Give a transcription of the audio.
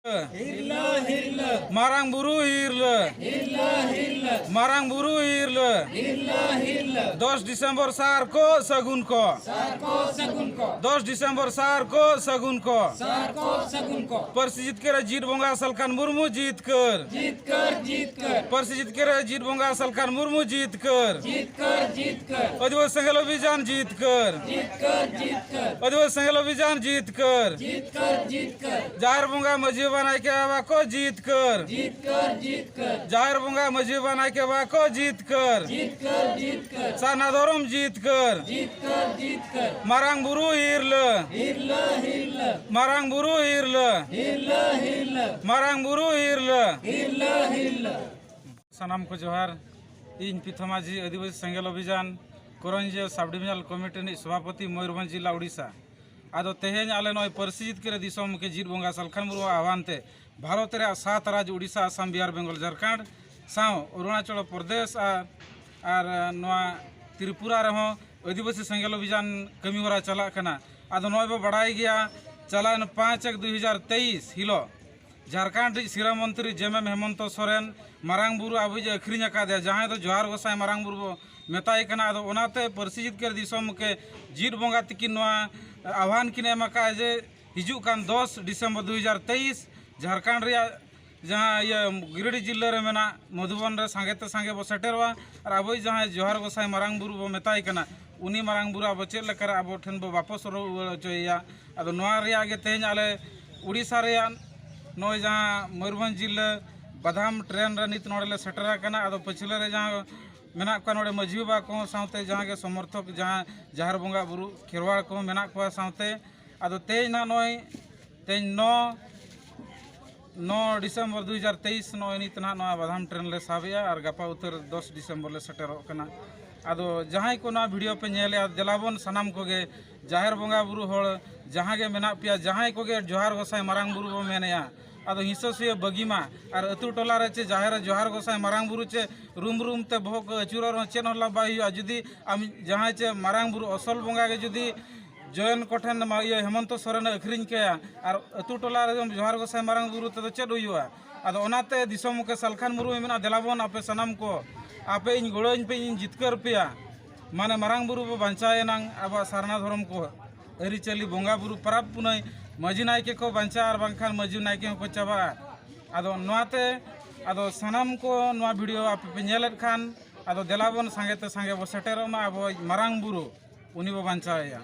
Marang buru hirle Marang buru hirle 10 Disember sar ko sagun ko 10 Disember sar ko sagun ko Persijit kera jit bonga asalkan murmu jit kar Persijit kera jit bonga asalkan murmu jit kar Adivas Sanghal Abhijan jit kar Adivas Sanghal Abhijan jit kar Jahar bonga majhi बनाए के वाको जीत कर जाहिर बुंगा मजी बनाए के वाको जीत कर साना धोरम जीत कर मारांग बुरु हिरल मारांग बुरु हिरल मारांग बुरु हिरल सनाम को जोहार इन पिथमाजी आदिवासी संघाल अभियान करंज सब डिविजनल कमिटी सभापति मयूरभंज जिला उड़ीसा आदो तेहेन आले नय परिसिजित के दिसम के जीत बंगा सलखान मुर्मू आह्वान ते भारत रे 7 राज्य उड़ीसा आसाम बिहार बेंगल झारखंड साव अरुणाचल प्रदेश और नवा त्रिपुरा रहो आदिवासी संघाल अभियान कमी होरा चला कना आदो नय बो बड़ाई गया चलान 5/1/2023 हिलो झारखंड शिरा मंत्री जेएम हेमंत सोरेन मारांग बुरु आबुज अखरिñ आकादे जहां दो जोहार गोसाई मारांग बुरु मेताय कना आदो ओनाते परिसिजित के दिसम के जीत बंगा तिकिन नवा आह्वान किन एमका जे हिजुकान 10 डिसेम्बर 2023 झारखंड जहाँ ये गिरिडीह जिले रे मेना मधुबन रे सांगेते सांगे बो सेटेरवा और अब जहाँ जोहार गोसाई मारांग बुरु बो मेताय कना उनी मारांग बुरु अब चेद लेकर अब ठेन बो वापस रुआया आदो नवा रिया गे तेहेñ आले उड़ीसा रे नय जहाँ मयूरभंज जिले बादाम ट्रेन रे नित नोडे ले सेटेरा कना आदो पछले रे जहाँ मेना को नोडे मझी बाबा को साथे जहाँ के समर्थक जहाँ जहार बंगा बुरु खेरवाड़ को मेना को साथे आदो तेज ना नय तेज 9 डिसेम्बर 2023 नय नित ना नवा बादाम ट्रेन ले साबेया और गपा उतर 10 डिसेम्बर ले सेटेरो कना आदो जहाँ को ना वीडियो पे नेले देलाबन सनाम को गे जाहिर बंगा बुरु होड़ जहाँ के मेना पिया जहाँ को गे जोहार गोसाई मारांग बुरु बो मेनेया आदो हिंसोसिया बगीमा और अतु टोला रे चे जाहिर जोहार गोसाई मारांग बुरु चे रूम ते भोग अचुर चेन हला बाई जुदी आम जहाँ चे मारांग बुरु असल बंगा के जुदी जयन कोठन ये हेमंत सोरेन अखरिñ के और अतु टोला रे जोहार गोसाई मारांग बुरु ते चेद हुआ आदो ओनाते दिसम के सलखान मुर्मू मेना देलाबन आपे सनाम को आपे इन गोड़ोñ पे इन जितकर पेया माने मारांग बुरु बो बांचाए नांग अब सारना धर्म को अरिचली बंगा बुरु परब पुनय मजी नायके को बांचा और बांखान मजी नायके को चाबा आदो नोआते आदो सनाम को नोआ वीडियो आप पे नेलेत खान आदो देलाबन सांगेते सांगे बो सेटेरमा अब मारांग बुरु उनी बो बांचाया।